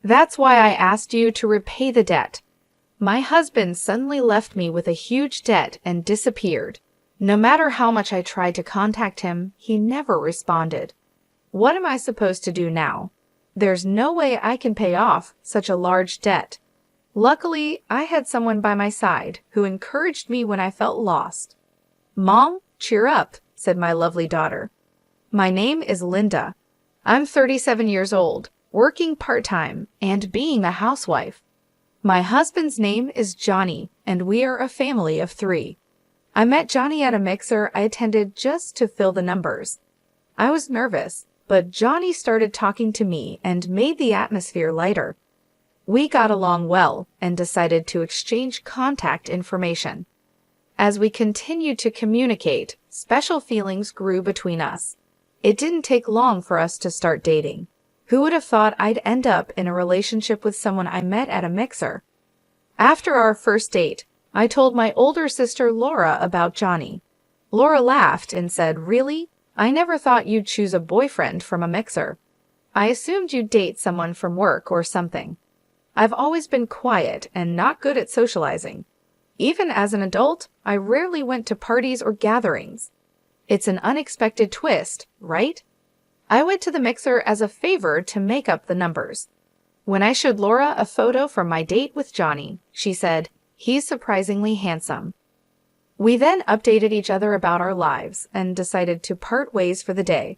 That's why I asked you to repay the debt. My husband suddenly left me with a huge debt and disappeared. No matter how much I tried to contact him, he never responded. What am I supposed to do now? There's no way I can pay off such a large debt. Luckily, I had someone by my side who encouraged me when I felt lost. Mom, cheer up, said my lovely daughter. My name is Linda. I'm 37 years old, working part-time and being a housewife. My husband's name is Johnny, and we are a family of 3. I met Johnny at a mixer I attended just to fill the numbers. I was nervous, but Johnny started talking to me and made the atmosphere lighter. We got along well and decided to exchange contact information. As we continued to communicate, special feelings grew between us. It didn't take long for us to start dating. Who would have thought I'd end up in a relationship with someone I met at a mixer? After our first date, I told my older sister Laura about Johnny. Laura laughed and said, "Really? I never thought you'd choose a boyfriend from a mixer. I assumed you'd date someone from work or something." I've always been quiet and not good at socializing. Even as an adult, I rarely went to parties or gatherings. It's an unexpected twist, right? I went to the mixer as a favor to make up the numbers. When I showed Laura a photo from my date with Johnny, she said, "He's surprisingly handsome." We then updated each other about our lives and decided to part ways for the day.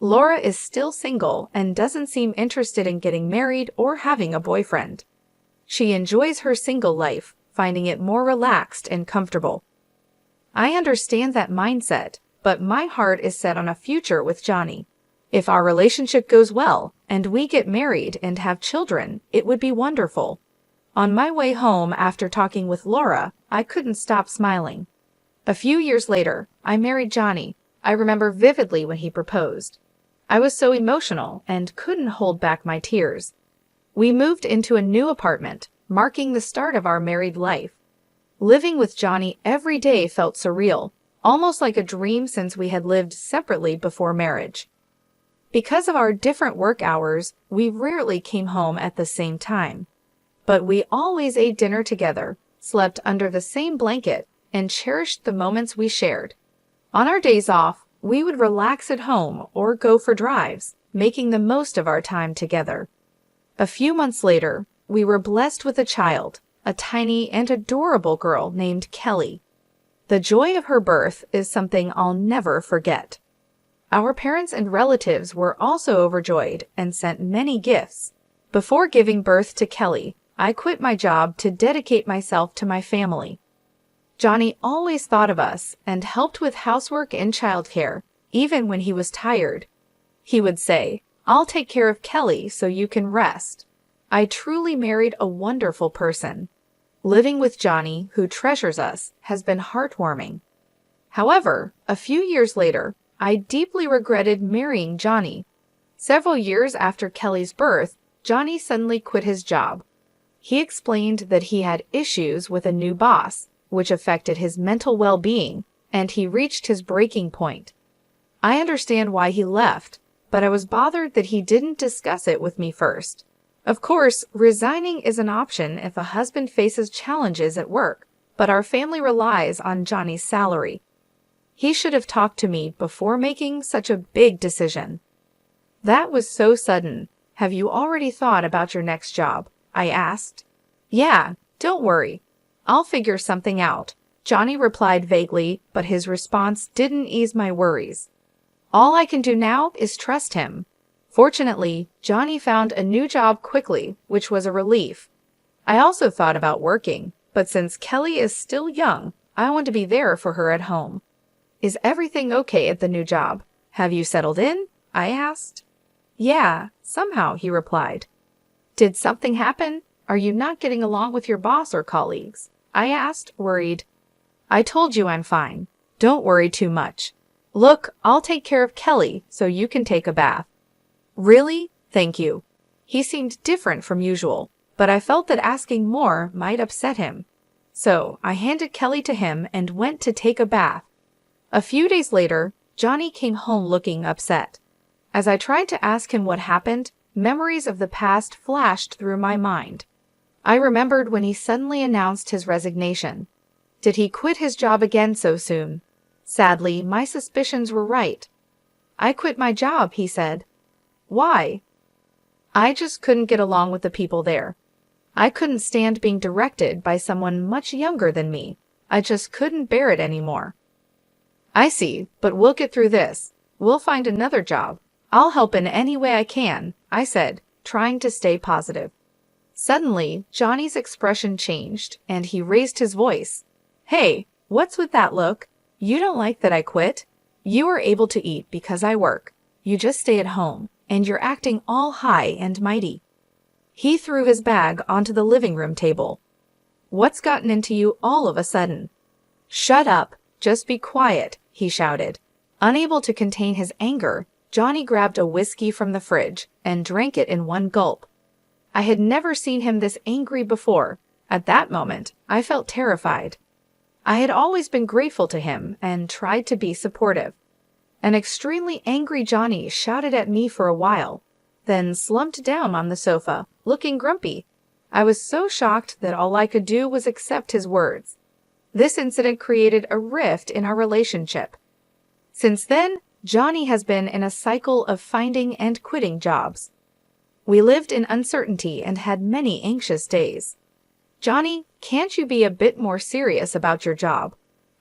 Laura is still single and doesn't seem interested in getting married or having a boyfriend. She enjoys her single life, finding it more relaxed and comfortable. I understand that mindset, but my heart is set on a future with Johnny. If our relationship goes well and we get married and have children, it would be wonderful. On my way home after talking with Laura, I couldn't stop smiling. A few years later, I married Johnny. I remember vividly when he proposed. I was so emotional and couldn't hold back my tears. We moved into a new apartment, marking the start of our married life. Living with Johnny every day felt surreal, almost like a dream since we had lived separately before marriage. Because of our different work hours, we rarely came home at the same time. But we always ate dinner together, slept under the same blanket, and cherished the moments we shared. On our days off, we would relax at home or go for drives, making the most of our time together. A few months later, we were blessed with a child, a tiny and adorable girl named Kelly. The joy of her birth is something I'll never forget. Our parents and relatives were also overjoyed and sent many gifts. Before giving birth to Kelly, I quit my job to dedicate myself to my family. Johnny always thought of us and helped with housework and childcare, even when he was tired. He would say, "I'll take care of Kelly so you can rest." I truly married a wonderful person. Living with Johnny, who treasures us, has been heartwarming. However, a few years later, I deeply regretted marrying Johnny. Several years after Kelly's birth, Johnny suddenly quit his job. He explained that he had issues with a new boss, which affected his mental well-being, and he reached his breaking point. I understand why he left, but I was bothered that he didn't discuss it with me first. Of course, resigning is an option if a husband faces challenges at work, but our family relies on Johnny's salary. He should have talked to me before making such a big decision. That was so sudden. Have you already thought about your next job? I asked. Yeah, don't worry. I'll figure something out, Johnny replied vaguely, but his response didn't ease my worries. All I can do now is trust him. Fortunately, Johnny found a new job quickly, which was a relief. I also thought about working, but since Kelly is still young, I want to be there for her at home. Is everything okay at the new job? Have you settled in? I asked. Yeah, somehow, he replied. Did something happen? Are you not getting along with your boss or colleagues? I asked, worried. I told you I'm fine. Don't worry too much. Look, I'll take care of Kelly so you can take a bath. Really? Thank you. He seemed different from usual, but I felt that asking more might upset him. So I handed Kelly to him and went to take a bath. A few days later, Johnny came home looking upset. As I tried to ask him what happened, Memories of the past flashed through my mind. I remembered when he suddenly announced his resignation. Did he quit his job again so soon? Sadly, my suspicions were right. "I quit my job," he said. "Why?" "I just couldn't get along with the people there. I couldn't stand being directed by someone much younger than me. I just couldn't bear it anymore." "I see, but we'll get through this. We'll find another job. I'll help in any way I can," I said, trying to stay positive. Suddenly, Johnny's expression changed, and he raised his voice. "Hey, what's with that look? You don't like that I quit? You are able to eat because I work. You just stay at home, and you're acting all high and mighty." He threw his bag onto the living room table. "What's gotten into you all of a sudden?" "Shut up. Just be quiet," he shouted. Unable to contain his anger, Johnny grabbed a whiskey from the fridge and drank it in one gulp. I had never seen him this angry before. At that moment, I felt terrified. I had always been grateful to him and tried to be supportive. An extremely angry Johnny shouted at me for a while, then slumped down on the sofa, looking grumpy. I was so shocked that all I could do was accept his words. This incident created a rift in our relationship. Since then, Johnny has been in a cycle of finding and quitting jobs. We lived in uncertainty and had many anxious days. "Johnny, can't you be a bit more serious about your job?"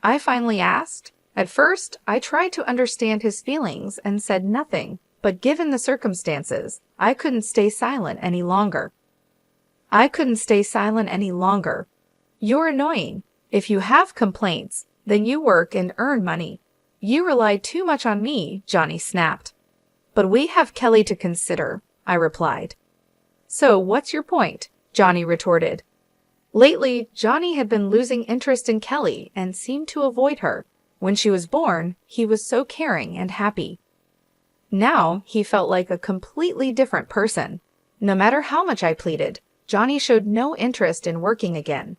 I finally asked. At first, I tried to understand his feelings and said nothing, but given the circumstances, I couldn't stay silent any longer. "You're annoying. If you have complaints, then you work and earn money. You rely too much on me," Johnny snapped. "But we have Kelly to consider," I replied. "So what's your point?" Johnny retorted. Lately, Johnny had been losing interest in Kelly and seemed to avoid her. When she was born, he was so caring and happy. Now, he felt like a completely different person. No matter how much I pleaded, Johnny showed no interest in working again.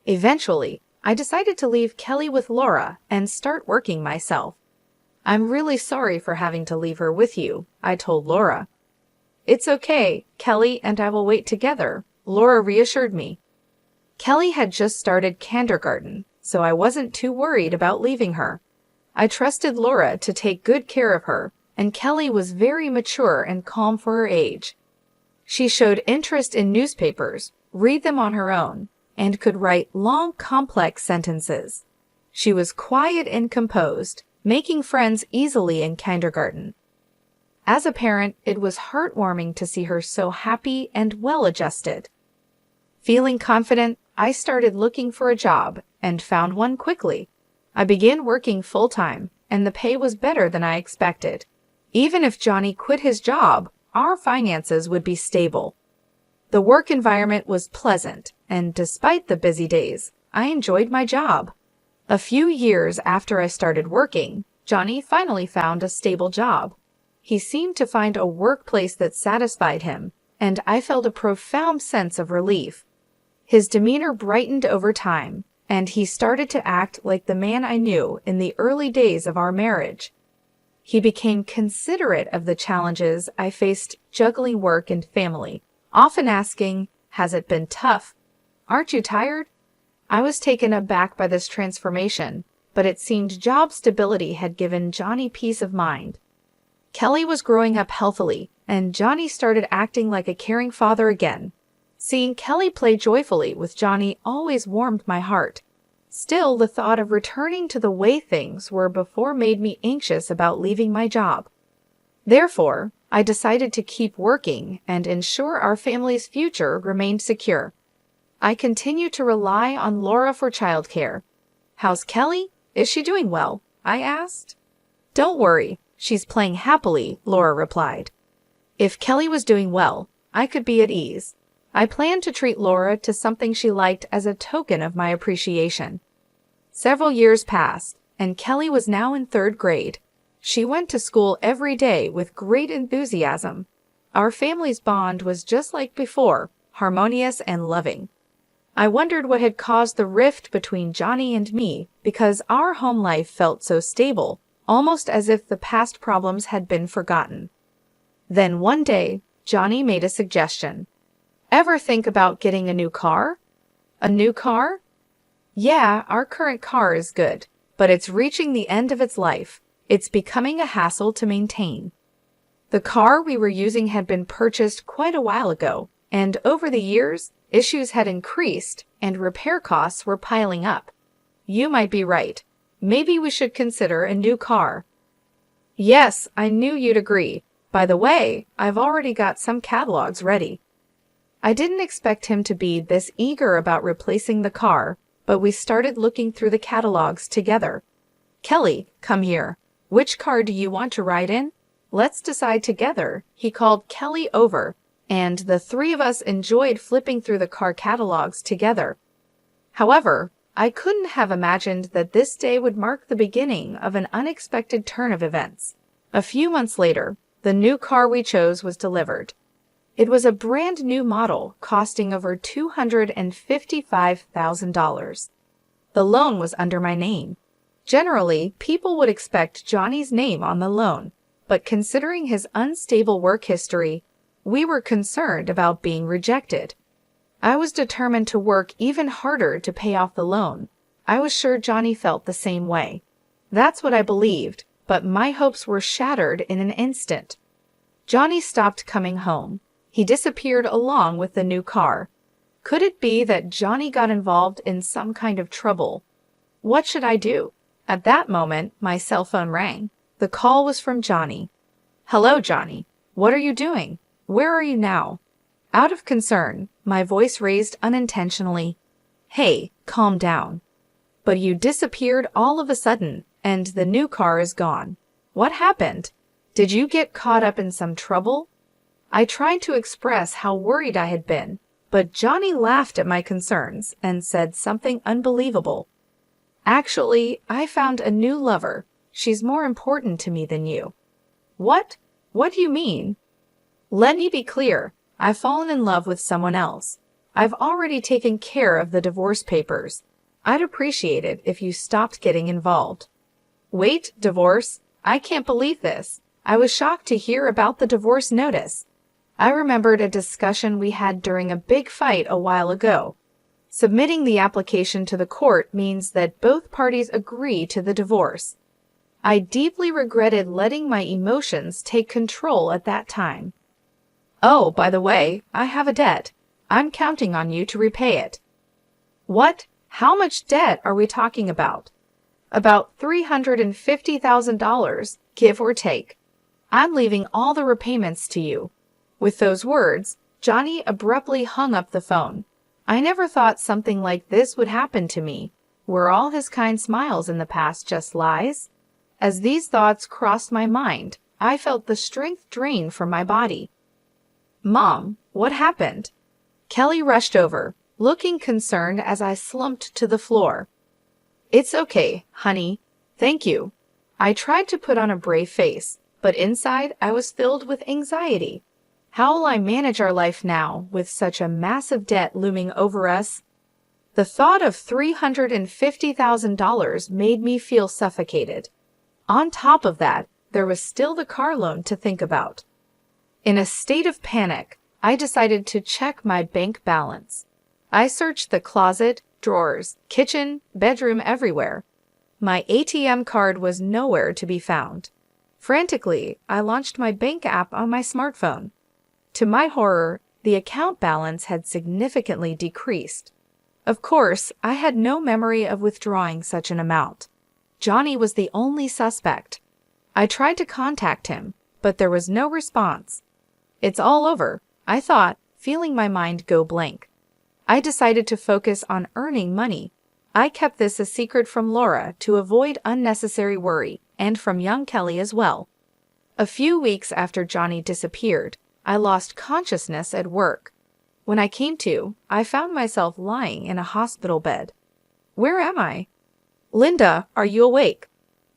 Eventually, I decided to leave Kelly with Laura and start working myself. "I'm really sorry for having to leave her with you," I told Laura. "It's okay. Kelly and I will wait together," Laura reassured me. Kelly had just started kindergarten, so I wasn't too worried about leaving her. I trusted Laura to take good care of her, and Kelly was very mature and calm for her age. She showed interest in newspapers, read them on her own, and could write long, complex sentences. She was quiet and composed, making friends easily in kindergarten. As a parent, it was heartwarming to see her so happy and well-adjusted. Feeling confident, I started looking for a job and found one quickly. I began working full-time, and the pay was better than I expected. Even if Johnny quit his job, our finances would be stable. The work environment was pleasant, and despite the busy days, I enjoyed my job. A few years after I started working, Johnny finally found a stable job. He seemed to find a workplace that satisfied him, and I felt a profound sense of relief. His demeanor brightened over time, and he started to act like the man I knew in the early days of our marriage. He became considerate of the challenges I faced juggling work and family, often asking, "Has it been tough? Aren't you tired?" I was taken aback by this transformation, but it seemed job stability had given Johnny peace of mind. Kelly was growing up healthily, and Johnny started acting like a caring father again. Seeing Kelly play joyfully with Johnny always warmed my heart. Still, the thought of returning to the way things were before made me anxious about leaving my job. Therefore, I decided to keep working and ensure our family's future remained secure. I continue to rely on Laura for childcare. "How's Kelly? Is she doing well?" I asked. "Don't worry, she's playing happily," Laura replied. If Kelly was doing well, I could be at ease. I planned to treat Laura to something she liked as a token of my appreciation. Several years passed, and Kelly was now in 3rd grade. She went to school every day with great enthusiasm. Our family's bond was just like before, harmonious and loving. I wondered what had caused the rift between Johnny and me because our home life felt so stable, almost as if the past problems had been forgotten. Then one day, Johnny made a suggestion. Ever think about getting a new car? A new car? Yeah, our current car is good, but it's reaching the end of its life. It's becoming a hassle to maintain. The car we were using had been purchased quite a while ago, and over the years, issues had increased and repair costs were piling up. You might be right. Maybe we should consider a new car. Yes, I knew you'd agree. By the way, I've already got some catalogs ready. I didn't expect him to be this eager about replacing the car, but we started looking through the catalogs together. Kelly, come here. Which car do you want to ride in? Let's decide together. He called Kelly over, and the three of us enjoyed flipping through the car catalogs together. However, I couldn't have imagined that this day would mark the beginning of an unexpected turn of events. A few months later, the new car we chose was delivered. It was a brand new model costing over $255,000. The loan was under my name. Generally, people would expect Johnny's name on the loan, but considering his unstable work history, we were concerned about being rejected. I was determined to work even harder to pay off the loan. I was sure Johnny felt the same way. That's what I believed, but my hopes were shattered in an instant. Johnny stopped coming home. He disappeared along with the new car. Could it be that Johnny got involved in some kind of trouble? What should I do? At that moment, my cell phone rang. The call was from Johnny. Hello, Johnny. What are you doing? Where are you now? Out of concern, my voice raised unintentionally. Hey, calm down. But you disappeared all of a sudden, and the new car is gone. What happened? Did you get caught up in some trouble? I tried to express how worried I had been, but Johnny laughed at my concerns and said something unbelievable. Actually, I found a new lover. She's more important to me than you. What? What do you mean? Let me be clear. I've fallen in love with someone else. I've already taken care of the divorce papers. I'd appreciate it if you stopped getting involved. Wait, divorce? I can't believe this. I was shocked to hear about the divorce notice. I remembered a discussion we had during a big fight a while ago. Submitting the application to the court means that both parties agree to the divorce. I deeply regretted letting my emotions take control at that time. Oh, by the way, I have a debt. I'm counting on you to repay it. What? How much debt are we talking about? About $350,000, give or take. I'm leaving all the repayments to you. With those words, Johnny abruptly hung up the phone. I never thought something like this would happen to me. Were all his kind smiles in the past just lies? As these thoughts crossed my mind, I felt the strength drain from my body. Mom, what happened? Kelly rushed over, looking concerned as I slumped to the floor. It's okay, honey. Thank you. I tried to put on a brave face, but inside I was filled with anxiety. How will I manage our life now with such a massive debt looming over us? The thought of $350,000 made me feel suffocated. On top of that, there was still the car loan to think about. In a state of panic, I decided to check my bank balance. I searched the closet, drawers, kitchen, bedroom, everywhere. My ATM card was nowhere to be found. Frantically, I launched my bank app on my smartphone. To my horror, the account balance had significantly decreased. Of course, I had no memory of withdrawing such an amount. Johnny was the only suspect. I tried to contact him, but there was no response. It's all over, I thought, feeling my mind go blank. I decided to focus on earning money. I kept this a secret from Laura to avoid unnecessary worry, and from young Kelly as well. A few weeks after Johnny disappeared, I lost consciousness at work. When I came to, I found myself lying in a hospital bed. Where am I? Linda, are you awake?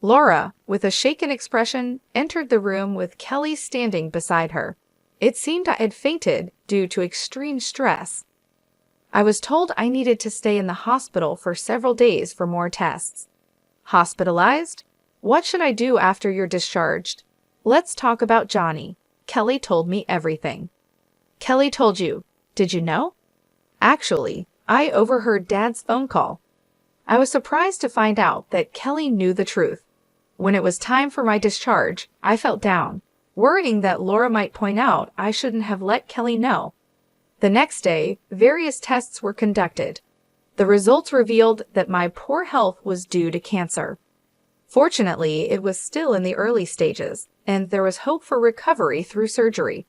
Laura, with a shaken expression, entered the room with Kelly standing beside her. It seemed I had fainted due to extreme stress. I was told I needed to stay in the hospital for several days for more tests. Hospitalized? What should I do after you're discharged? Let's talk about Johnny. Kelly told me everything. Kelly told you. Did you know? Actually, I overheard Dad's phone call. I was surprised to find out that Kelly knew the truth. When it was time for my discharge, I felt down, worrying that Laura might point out I shouldn't have let Kelly know. The next day, various tests were conducted. The results revealed that my poor health was due to cancer. Fortunately, it was still in the early stages, and there was hope for recovery through surgery.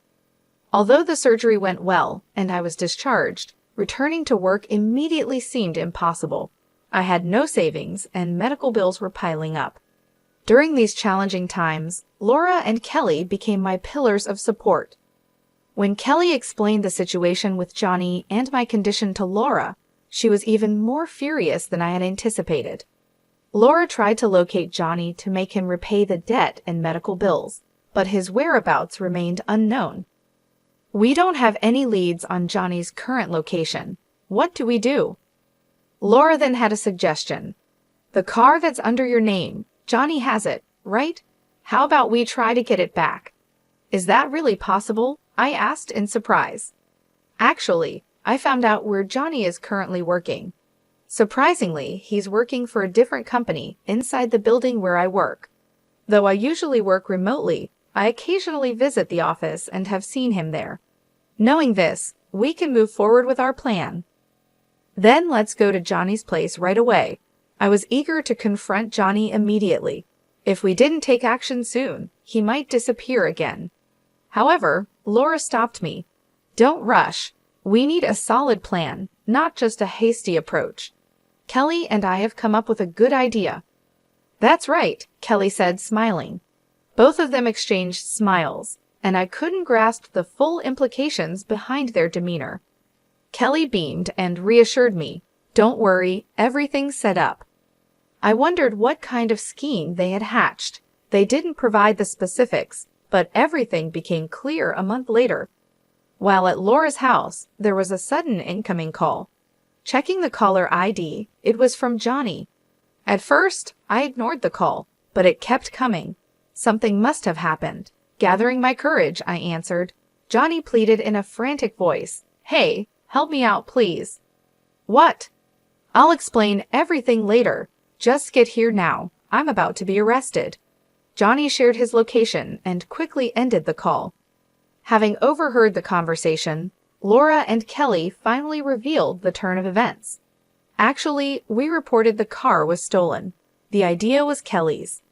Although the surgery went well and I was discharged, returning to work immediately seemed impossible. I had no savings and medical bills were piling up. During these challenging times, Laura and Kelly became my pillars of support. When Kelly explained the situation with Johnny and my condition to Laura, she was even more furious than I had anticipated. Laura tried to locate Johnny to make him repay the debt and medical bills, but his whereabouts remained unknown. We don't have any leads on Johnny's current location. What do we do? Laura then had a suggestion. The car that's under your name, Johnny has it, right? How about we try to get it back? Is that really possible? I asked in surprise. Actually, I found out where Johnny is currently working. Surprisingly, he's working for a different company inside the building where I work. Though I usually work remotely, I occasionally visit the office and have seen him there. Knowing this, we can move forward with our plan. Then let's go to Johnny's place right away. I was eager to confront Johnny immediately. If we didn't take action soon, he might disappear again. However, Laura stopped me. Don't rush. We need a solid plan, not just a hasty approach. Kelly and I have come up with a good idea. That's right, Kelly said, smiling. Both of them exchanged smiles, and I couldn't grasp the full implications behind their demeanor. Kelly beamed and reassured me. Don't worry, everything's set up. I wondered what kind of scheme they had hatched. They didn't provide the specifics, but everything became clear a month later. While at Laura's house, there was a sudden incoming call. Checking the caller ID, it was from Johnny. At first, I ignored the call, but it kept coming. Something must have happened. Gathering my courage, I answered. Johnny pleaded in a frantic voice. Hey, help me out, please. What? I'll explain everything later. Just get here now. I'm about to be arrested. Johnny shared his location and quickly ended the call. Having overheard the conversation, Laura and Kelly finally revealed the turn of events. Actually, we reported the car was stolen. The idea was Kelly's.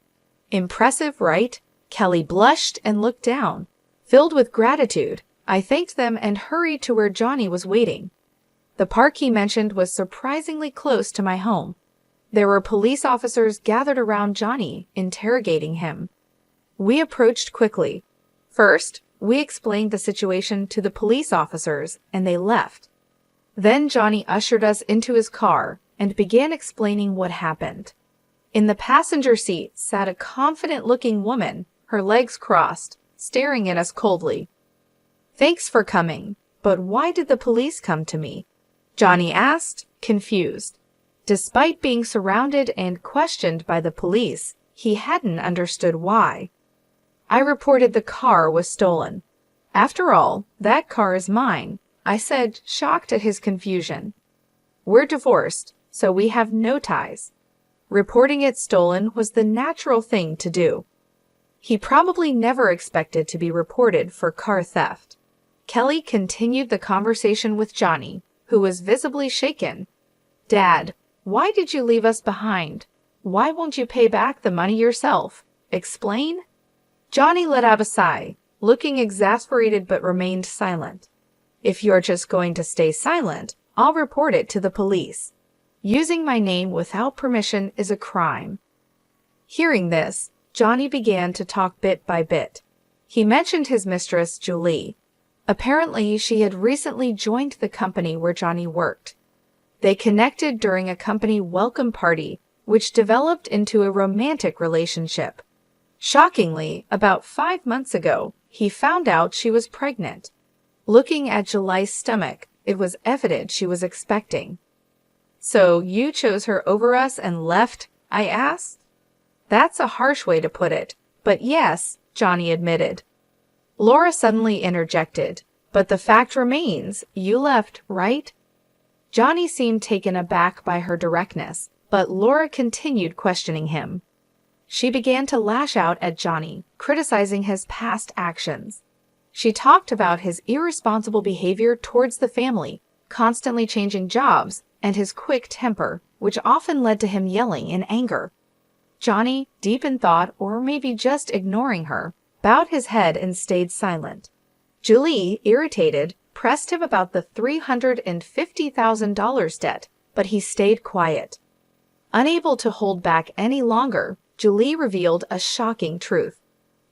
Impressive, right? Kelly blushed and looked down. Filled with gratitude, I thanked them and hurried to where Johnny was waiting. The park he mentioned was surprisingly close to my home. There were police officers gathered around Johnny, interrogating him. We approached quickly. First, we explained the situation to the police officers, and they left. Then Johnny ushered us into his car and began explaining what happened. In the passenger seat sat a confident-looking woman, her legs crossed, staring at us coldly. Thanks for coming, but why did the police come to me? Johnny asked, confused. Despite being surrounded and questioned by the police, he hadn't understood why. I reported the car was stolen. After all, that car is mine, I said, shocked at his confusion. We're divorced, so we have no ties. Reporting it stolen was the natural thing to do. He probably never expected to be reported for car theft. Kelly continued the conversation with Johnny, who was visibly shaken. Dad, why did you leave us behind? Why won't you pay back the money yourself? Explain? Johnny let out a sigh, looking exasperated but remained silent. If you're just going to stay silent, I'll report it to the police. Using my name without permission is a crime. Hearing this, Johnny began to talk bit by bit. He mentioned his mistress, Julie. Apparently, she had recently joined the company where Johnny worked. They connected during a company welcome party, which developed into a romantic relationship. Shockingly, about 5 months ago, he found out she was pregnant. Looking at Julie's stomach, it was evident she was expecting. So you chose her over us and left? I asked. That's a harsh way to put it, but yes, Johnny admitted. Laura suddenly interjected, But the fact remains, you left, right? Johnny seemed taken aback by her directness, but Laura continued questioning him. She began to lash out at Johnny, criticizing his past actions. She talked about his irresponsible behavior towards the family, constantly changing jobs, and his quick temper, which often led to him yelling in anger. Johnny, deep in thought or maybe just ignoring her, bowed his head and stayed silent. Julie, irritated, pressed him about the $350,000 debt, but he stayed quiet. Unable to hold back any longer, Julie revealed a shocking truth.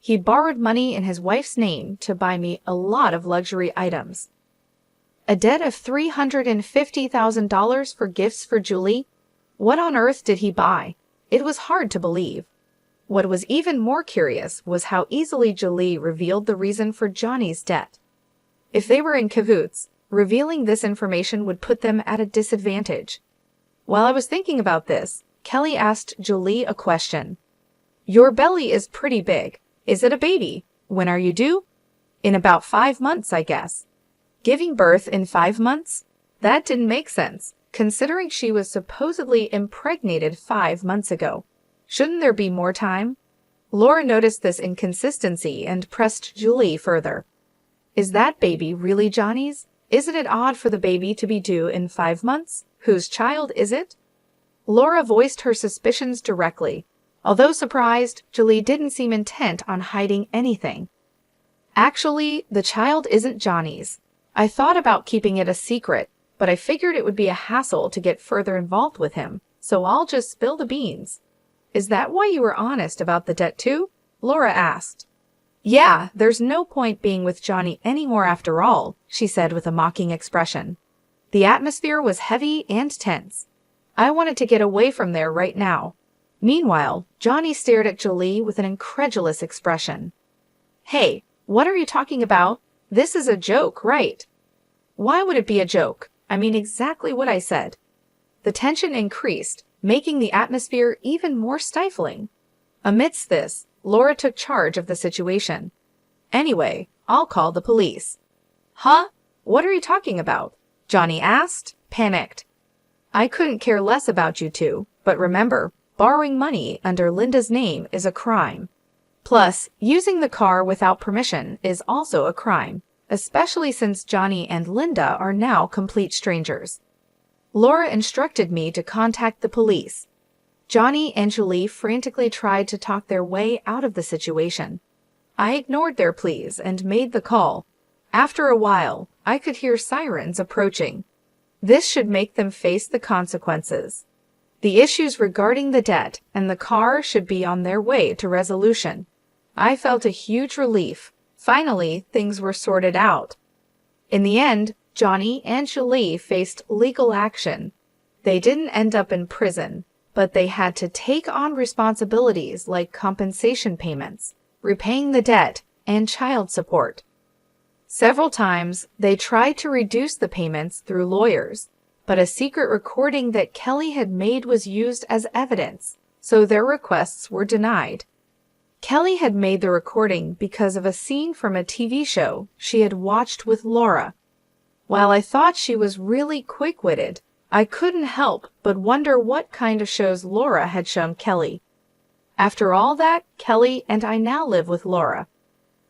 He borrowed money in his wife's name to buy me a lot of luxury items. A debt of $350,000 for gifts for Julie? What on earth did he buy? It was hard to believe. What was even more curious was how easily Julie revealed the reason for Johnny's debt. If they were in cahoots, revealing this information would put them at a disadvantage. While I was thinking about this, Kelly asked Julie a question. Your belly is pretty big. Is it a baby? When are you due? In about 5 months, I guess. Giving birth in 5 months? That didn't make sense, considering she was supposedly impregnated 5 months ago. Shouldn't there be more time? Laura noticed this inconsistency and pressed Julie further. Is that baby really Johnny's? Isn't it odd for the baby to be due in 5 months? Whose child is it? Laura voiced her suspicions directly. Although surprised, Julie didn't seem intent on hiding anything. Actually, the child isn't Johnny's. I thought about keeping it a secret, but I figured it would be a hassle to get further involved with him, so I'll just spill the beans. Is that why you were honest about the debt too? Laura asked. Yeah, there's no point being with Johnny anymore after all, she said with a mocking expression. The atmosphere was heavy and tense. I wanted to get away from there right now. Meanwhile, Johnny stared at Julie with an incredulous expression. Hey, what are you talking about? This is a joke, right? Why would it be a joke? I mean exactly what I said. The tension increased, making the atmosphere even more stifling. Amidst this, Laura took charge of the situation. Anyway, I'll call the police. Huh? What are you talking about? Johnny asked, panicked. I couldn't care less about you two, but remember, borrowing money under Linda's name is a crime. Plus, using the car without permission is also a crime, especially since Johnny and Linda are now complete strangers. Laura instructed me to contact the police. Johnny and Julie frantically tried to talk their way out of the situation. I ignored their pleas and made the call. After a while, I could hear sirens approaching. This should make them face the consequences. The issues regarding the debt and the car should be on their way to resolution. I felt a huge relief. Finally, things were sorted out. In the end, Johnny and Julie faced legal action. They didn't end up in prison, but they had to take on responsibilities like compensation payments, repaying the debt, and child support. Several times, they tried to reduce the payments through lawyers, but a secret recording that Kelly had made was used as evidence, so their requests were denied. Kelly had made the recording because of a scene from a TV show she had watched with Laura. While I thought she was really quick-witted, I couldn't help but wonder what kind of shows Laura had shown Kelly. After all that, Kelly and I now live with Laura.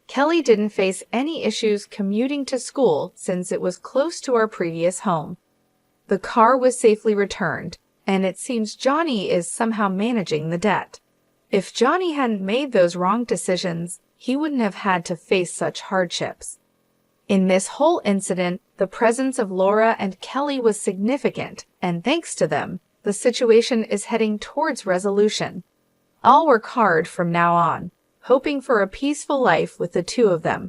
Kelly didn't face any issues commuting to school since it was close to our previous home. The car was safely returned, and it seems Johnny is somehow managing the debt. If Johnny hadn't made those wrong decisions, he wouldn't have had to face such hardships. In this whole incident, the presence of Laura and Kelly was significant, and thanks to them, the situation is heading towards resolution. I'll work hard from now on, hoping for a peaceful life with the two of them.